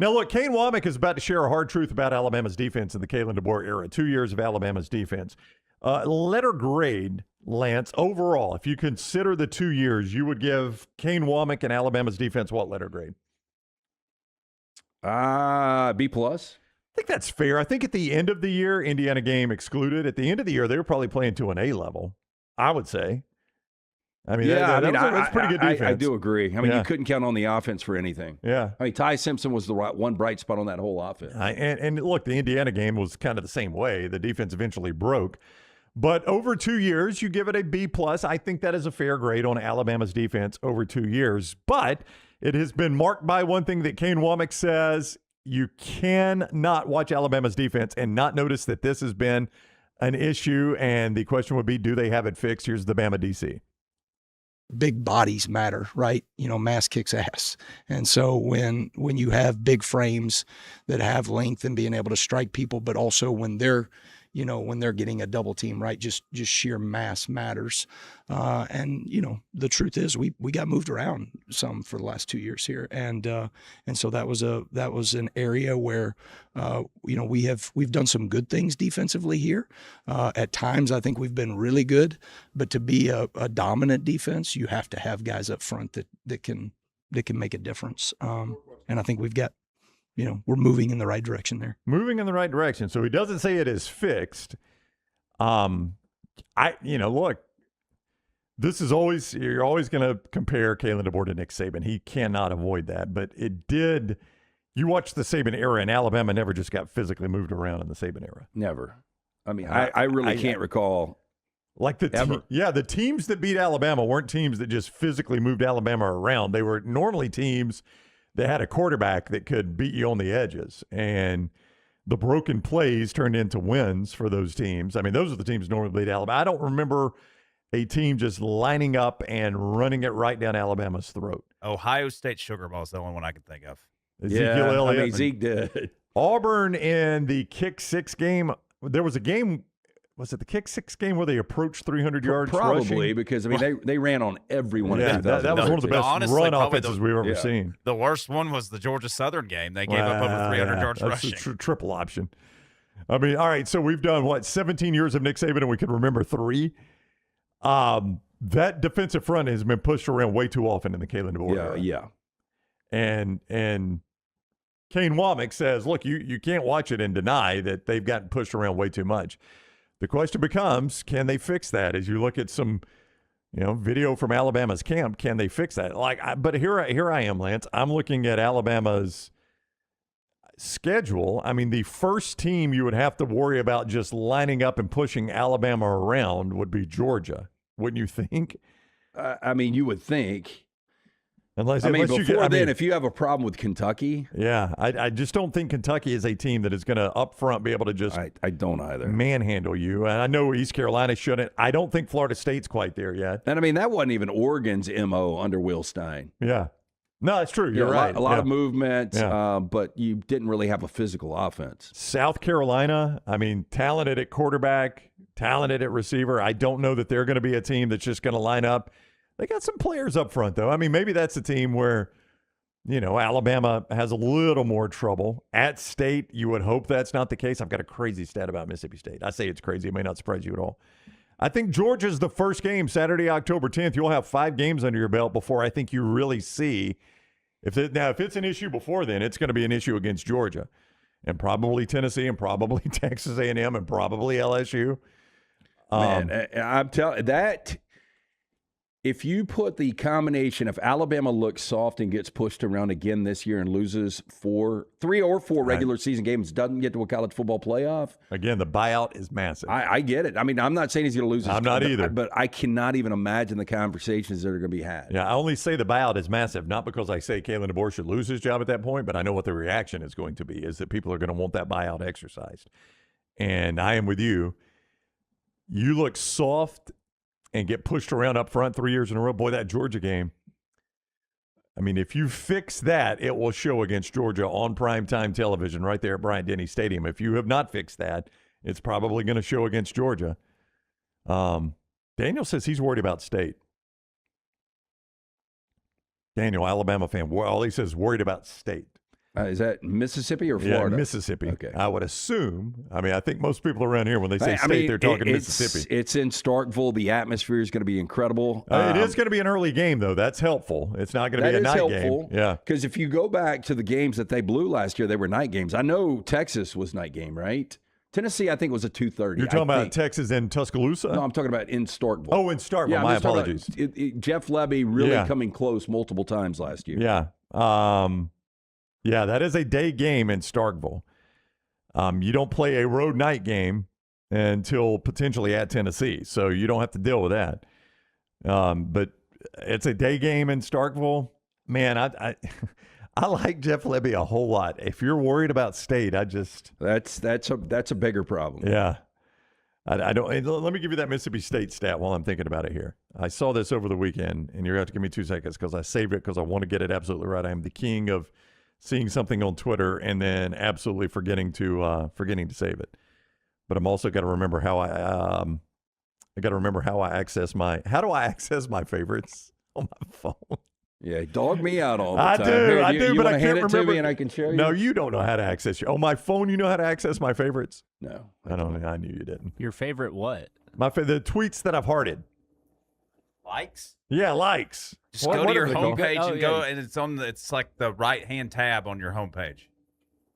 Now, look, Kane Wommack is about to share a hard truth about Alabama's defense in the Kalen DeBoer era, 2 years of Alabama's defense. Letter grade, Lance, overall, if you consider the 2 years, you would give Kane Wommack and Alabama's defense what letter grade? B+. I think that's fair. I think at the end of the year, Indiana game excluded, at the end of the year, they were probably playing to an A level, I would say. I mean, that's pretty good defense. I do agree. I mean, you couldn't count on the offense for anything. Yeah. I mean, Ty Simpson was the one bright spot on that whole offense. And look, the Indiana game was kind of the same way. The defense eventually broke. But over 2 years, you give it a B+. I think that is a fair grade on Alabama's defense over 2 years. But it has been marked by one thing that Kane Wommack says: you cannot watch Alabama's defense and not notice that this has been an issue. And the question would be, do they have it fixed? Here's the Bama DC. Big bodies matter, right? Mass kicks ass. And so when you have big frames that have length and being able to strike people, but also when they're getting a double team, right? Just sheer mass matters. And the truth is we got moved around some for the last 2 years here. And so that was an area where, we've done some good things defensively here. At times, I think we've been really good, but to be a dominant defense, you have to have guys up front that can make a difference. And I think we've got, we're moving in the right direction there. Moving in the right direction. So he doesn't say it is fixed. Look, this is always, you're always going to compare Kalen DeBoer to Nick Saban. He cannot avoid that. But you watched the Saban era, and Alabama never just got physically moved around in the Saban era. Never. I mean, I really can't recall. Like the teams that beat Alabama weren't teams that just physically moved Alabama around. They were normally teams that had a quarterback that could beat you on the edges. And the broken plays turned into wins for those teams. I mean, those are the teams normally beat Alabama. I don't remember a team just lining up and running it right down Alabama's throat. Ohio State Sugar Bowl is the only one I can think of. Ezekiel Elliott. I mean, Zeke did. Auburn in the kick six game. There was a game. Was it the kick six game where they approached 300 yards Probably, rushing? Because, I mean, they ran on everyone. Yeah, that was one of the best run offenses we've ever seen. The worst one was the Georgia Southern game. They gave up over 300 yards rushing. That's a triple option. I mean, all right, so we've done, 17 years of Nick Saban, and we can remember 3. That defensive front has been pushed around way too often in the Kalen DeBoer era. Yeah. And Kane Wommack says, look, you can't watch it and deny that they've gotten pushed around way too much. The question becomes, can they fix that? As you look at some, video from Alabama's camp, can they fix that? But here I am, Lance. I'm looking at Alabama's schedule. I mean, the first team you would have to worry about just lining up and pushing Alabama around would be Georgia, wouldn't you think? I mean, you would think. If you have a problem with Kentucky. Yeah, I just don't think Kentucky is a team that is going to up front be able to just I don't either. Manhandle you. And I know East Carolina shouldn't. I don't think Florida State's quite there yet. And, I mean, that wasn't even Oregon's MO under Will Stein. Yeah. No, it's true. You're right. A lot of movement, but you didn't really have a physical offense. South Carolina, I mean, talented at quarterback, talented at receiver. I don't know that they're going to be a team that's just going to line up. They got some players up front, though. I mean, maybe that's a team where, Alabama has a little more trouble. At State, you would hope that's not the case. I've got a crazy stat about Mississippi State. I say it's crazy. It may not surprise you at all. I think Georgia's the first game, Saturday, October 10th. You'll have 5 games under your belt before I think you really see. If it's an issue before then, it's going to be an issue against Georgia and probably Tennessee and probably Texas A&M and probably LSU. Man, I'm telling that. If you put the combination, if Alabama looks soft and gets pushed around again this year and loses 3 or 4 regular season games, doesn't get to a college football playoff. Again, the buyout is massive. I get it. I mean, I'm not saying he's going to lose his I'm not either. But I cannot even imagine the conversations that are going to be had. Yeah, I only say the buyout is massive, not because I say Kalen DeBoer should lose his job at that point, but I know what the reaction is going to be, is that people are going to want that buyout exercised. And I am with you. You look soft and get pushed around up front 3 years in a row. Boy, that Georgia game. I mean, if you fix that, it will show against Georgia on primetime television right there at Bryant-Denny Stadium. If you have not fixed that, it's probably going to show against Georgia. Daniel says he's worried about State. Daniel, Alabama fan. Well, he says worried about State. Is that Mississippi or Florida? Yeah, Mississippi. Okay. I would assume. I mean, I think most people around here, when they say state, they're talking Mississippi. It's in Starkville. The atmosphere is going to be incredible. It is going to be an early game, though. That's helpful. It's not going to be a night game. Yeah. Because if you go back to the games that they blew last year, they were night games. I know Texas was night game, right? Tennessee, I think, was a 2:30. You're talking about Texas and Tuscaloosa? No, I'm talking about in Starkville. Oh, in Starkville. Yeah, My apologies. Jeff Levy really coming close multiple times last year. Yeah. Yeah, that is a day game in Starkville. You don't play a road night game until potentially at Tennessee, so you don't have to deal with that. But it's a day game in Starkville. Man, I like Jeff Levy a whole lot. If you're worried about state, that's a bigger problem. Yeah. I don't. Let me give you that Mississippi State stat while I'm thinking about it here. I saw this over the weekend, and you're going to have to give me 2 seconds because I saved it because I want to get it absolutely right. I am the king of seeing something on Twitter and then absolutely forgetting to save it. But I'm also got to remember how I access my. How do I access my favorites on my phone? Yeah, dog me out all the time. I do, but I can't remember. To me and I can show you. No, you don't know how to access your. Oh, my phone. You know how to access my favorites? No, I don't. I knew you didn't. Your favorite what? The tweets that I've hearted. Likes? Yeah, likes. Just go to your homepage and go, and it's like the right-hand tab on your homepage.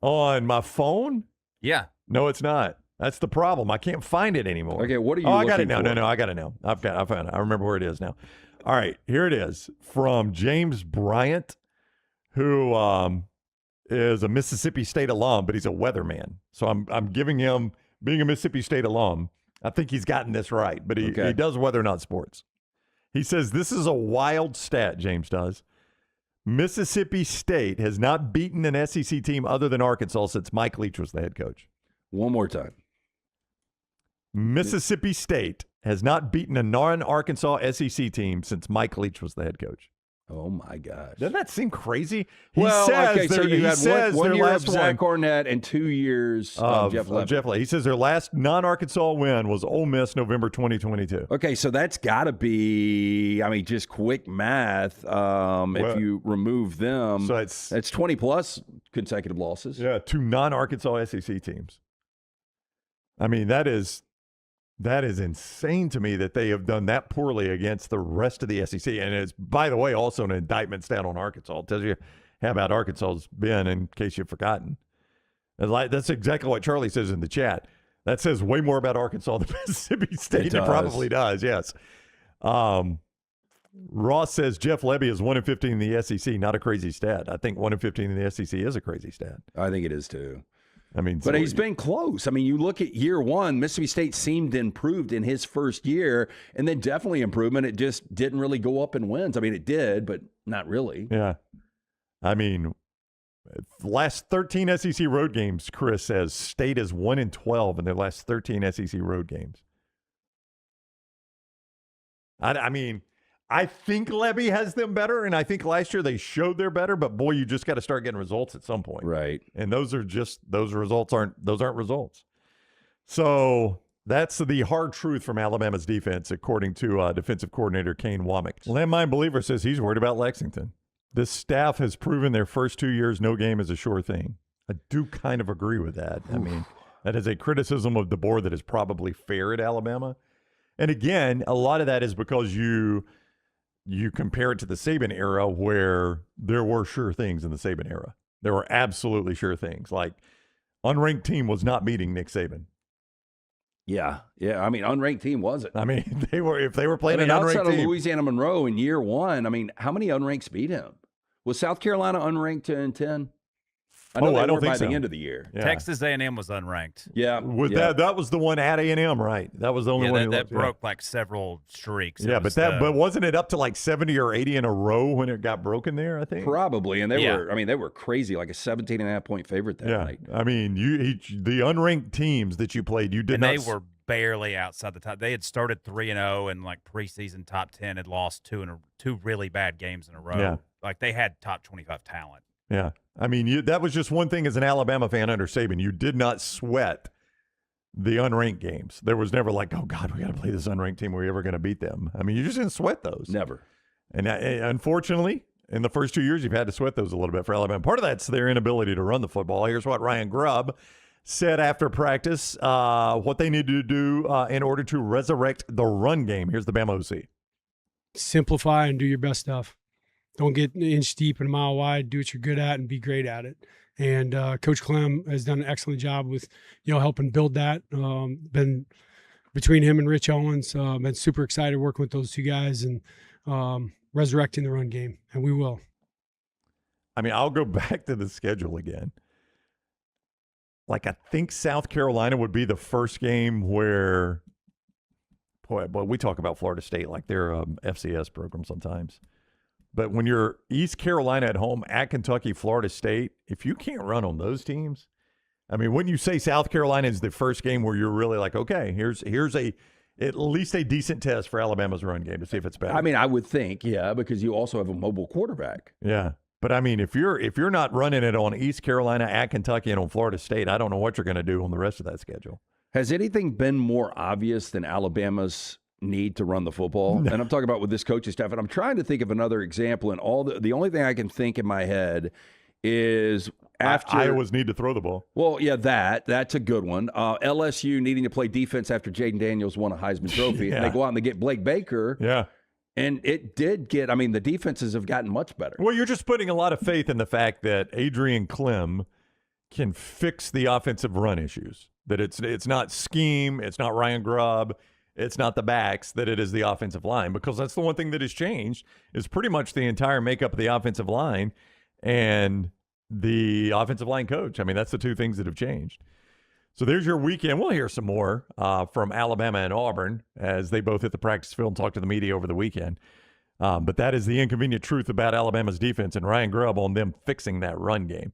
On my phone? Yeah. No, it's not. That's the problem. I can't find it anymore. Okay, what are you I got it now. for? No, I got it now. I found it. I remember where it is now. All right, here it is from James Bryant, who is a Mississippi State alum, but he's a weatherman. So I'm giving him, being a Mississippi State alum, I think he's gotten this right, but he does weather, not sports. He says, this is a wild stat, James does. Mississippi State has not beaten an SEC team other than Arkansas since Mike Leach was the head coach. One more time. Mississippi State has not beaten a non-Arkansas SEC team since Mike Leach was the head coach. Oh, my gosh. Doesn't that seem crazy? So you had one year of Zach Arnett and 2 years of Jeff Levy. He says their last non-Arkansas win was Ole Miss November 2022. Okay, so that's got to be, just quick math. If you remove them, so that's 20-plus consecutive losses. Yeah, 2 non-Arkansas SEC teams. That is insane to me that they have done that poorly against the rest of the SEC. And it's, by the way, also an indictment stat on Arkansas. It tells you how bad Arkansas's been, in case you've forgotten. That's exactly what Charlie says in the chat. That says way more about Arkansas than Mississippi State. It probably does, yes. Ross says Jeff Levy is 1-15 in the SEC. Not a crazy stat. I think 1-15 in the SEC is a crazy stat. I think it is, too. But he's been close. You look at year one, Mississippi State seemed improved in his first year, and then definitely improvement. It just didn't really go up in wins. It did, but not really. Yeah. Last 13 SEC road games, Chris says State is 1-12 in their last 13 SEC road games. I think Levy has them better, and I think last year they showed they're better, but boy, you just got to start getting results at some point. Right. And those results aren't results. So that's the hard truth from Alabama's defense, according to defensive coordinator Kane Wommack. Landmine Believer says he's worried about Lexington. This staff has proven their first 2 years no game is a sure thing. I do kind of agree with that. That is a criticism of DeBoer that is probably fair at Alabama. And again, a lot of that is because you compare it to the Saban era, where there were sure things in the Saban era. There were absolutely sure things. Like, unranked team was not beating Nick Saban. Yeah. Unranked team wasn't. If they were playing an unranked outside team. of Louisiana Monroe in year one, how many unranks beat him? Was South Carolina unranked in 10? I don't think by the end of the year. Yeah. Texas A&M was unranked. Yeah. That was the one at A&M, right? That was the only one that broke like several streaks. Yeah, but wasn't it up to like 70 or 80 in a row when it got broken there, I think? Probably. And they were crazy, like a 17.5-point favorite that night. The unranked teams that you played, they were barely outside the top. They had started 3-0 and like preseason top 10 had lost two really bad games in a row. Yeah. Like they had top 25 talent. Yeah. That was just one thing as an Alabama fan under Saban. You did not sweat the unranked games. There was never like, oh, God, we got to play this unranked team. Are we ever going to beat them? You just didn't sweat those. Never. And unfortunately, in the first 2 years, you've had to sweat those a little bit for Alabama. Part of that's their inability to run the football. Here's what Ryan Grubb said after practice, what they need to do in order to resurrect the run game. Here's the Bama OC. Simplify and do your best stuff. Don't get an inch deep and a mile wide. Do what you're good at and be great at it. And Coach Klemm has done an excellent job with, helping build that. Been between him and Rich Owens, been super excited working with those two guys and resurrecting the run game, and we will. I mean, I'll go back to the schedule again. Like, I think South Carolina would be the first game where, boy, we talk about Florida State like they're a FCS program sometimes. But when you're East Carolina at home, at Kentucky, Florida State, if you can't run on those teams, I mean, wouldn't you say South Carolina is the first game where you're really like, okay, here's at least a decent test for Alabama's run game to see if it's better? I mean, I would think, yeah, because you also have a mobile quarterback. Yeah. But I mean, if you're not running it on East Carolina, at Kentucky, and on Florida State, I don't know what you're going to do on the rest of that schedule. Has anything been more obvious than Alabama's need to run the football? No. And I'm talking about with this coaching staff. And I'm trying to think of another example. And the only thing I can think in my head is after Iowa's need to throw the ball. Well, yeah, that's a good one. LSU needing to play defense after Jaden Daniels won a Heisman Trophy, yeah. And they go out and they get Blake Baker. Yeah. And it did get, I mean, the defenses have gotten much better. Well, you're just putting a lot of faith in the fact that Adrian Klemm can fix the offensive run issues. That it's not scheme, it's not Ryan Grubb, it's not the backs, that it is the offensive line. Because that's the one thing that has changed is pretty much the entire makeup of the offensive line and the offensive line coach. I mean, that's the two things that have changed. So there's your weekend. We'll hear some more from Alabama and Auburn as they both hit the practice field and talk to the media over the weekend. But that is the inconvenient truth about Alabama's defense and Ryan Grubb on them fixing that run game.